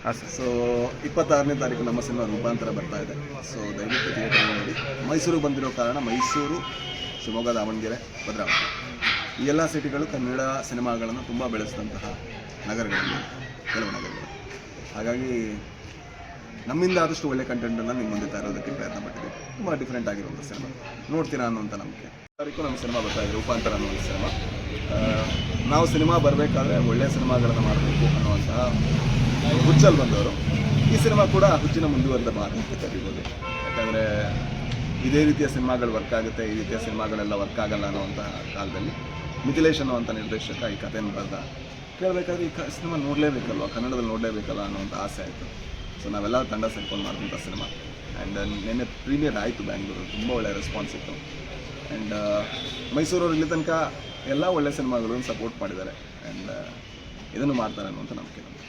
ಹಾಂ sir. So 26ನೇ ತಾರೀಕು ನಮ್ಮ ಸಿನಿಮಾ ರೂಪಾಂತರ ಬರ್ತಾ ಇದೆ. ಸೊ ದಯವಿಟ್ಟು ಥಿಯೇಟರ್ ನೋಡಿ. ಮೈಸೂರಿಗೆ ಬಂದಿರೋ ಕಾರಣ ಮೈಸೂರು, ಶಿವಮೊಗ್ಗ, ದಾವಣಗೆರೆ, ಭದ್ರಾವತಿ ಈ ಎಲ್ಲ ಸಿಟಿಗಳು ಕನ್ನಡ ಸಿನಿಮಾಗಳನ್ನು ತುಂಬ ಬೆಳೆಸಿದಂತಹ ನಗರಗಳಲ್ಲಿ ಕೆಲವು ನಗರಗಳು. ಹಾಗಾಗಿ ನಮ್ಮಿಂದ ಆದಷ್ಟು ಒಳ್ಳೆ ಕಂಟೆಂಟನ್ನು ನಿಮ್ಮ ಮುಂದೆ ತರೋದಕ್ಕೆ ಪ್ರಯತ್ನ ಪಟ್ಟಿದ್ದೀವಿ. ತುಂಬ ಡಿಫ್ರೆಂಟ್ ಆಗಿರುವಂಥ ಸಿನಿಮಾ ನೋಡ್ತೀರಾ ಅನ್ನೋಂಥ ನಂಬಿಕೆ. ತಾರೀಕು ನಮ್ಮ ಸಿನಿಮಾ ಬರ್ತಾ ಇದೆ, ರೂಪಾಂತರ ಅನ್ನೋ ಒಂದು ಸಿನಿಮಾ. ನಾವು ಸಿನಿಮಾ ಬರಬೇಕಾದ್ರೆ ಒಳ್ಳೆಯ ಸಿನಿಮಾಗಳನ್ನು ಮಾಡಬೇಕು ಅನ್ನುವಂತಹ ಹುಚ್ಚಲ್ಲಿ ಬಂದವರು. ಈ ಸಿನಿಮಾ ಕೂಡ ಹುಚ್ಚಿನ ಮುಂದುವರೆದ ಮಾತು ಅಂತ ಕರಿಬೋದು. ಯಾಕಂದರೆ ಇದೇ ರೀತಿಯ ಸಿನಿಮಾಗಳು ವರ್ಕ್ ಆಗುತ್ತೆ, ಈ ರೀತಿಯ ಸಿನಿಮಾಗಳೆಲ್ಲ ವರ್ಕ್ ಆಗಲ್ಲ ಅನ್ನುವಂತಹ ಕಾಲದಲ್ಲಿ ಮಿಥಿಲೇಶ್ ಅನ್ನುವಂಥ ನಿರ್ದೇಶಕ ಈ ಕಥೆಯನ್ನು ಬರೆದ. ಕೇಳಬೇಕಾದ್ರೆ ಈ ಸಿನಿಮಾ ನೋಡಲೇಬೇಕಲ್ವ, ಕನ್ನಡದಲ್ಲಿ ನೋಡಲೇಬೇಕಲ್ಲ ಅನ್ನೋಂಥ ಆಸೆ ಆಯಿತು. ಸೊ ನಾವೆಲ್ಲ ತಂಡ ಸೇರ್ಕೊಂಡು ಮಾಡಿದಂಥ ಸಿನಿಮಾ. ಆ್ಯಂಡ್ ನಿನ್ನೆ ಪ್ರೀಮಿಯರ್ ಆಯಿತು ಬ್ಯಾಂಗ್ಳೂರು, ತುಂಬ ಒಳ್ಳೆಯ ರೆಸ್ಪಾನ್ಸ್ ಇತ್ತು. ಆ್ಯಂಡ್ ಮೈಸೂರವ್ರು ಇಲ್ಲಿ ತನಕ ಎಲ್ಲ ಒಳ್ಳೆಯ ಸಿನಿಮಾಗಳನ್ನು ಸಪೋರ್ಟ್ ಮಾಡಿದ್ದಾರೆ. ಆ್ಯಂಡ್ ಇದನ್ನು ಮಾಡ್ತಾರೆ ಅನ್ನುವಂಥ ನಂಬಿಕೆ ನಮಗೆ.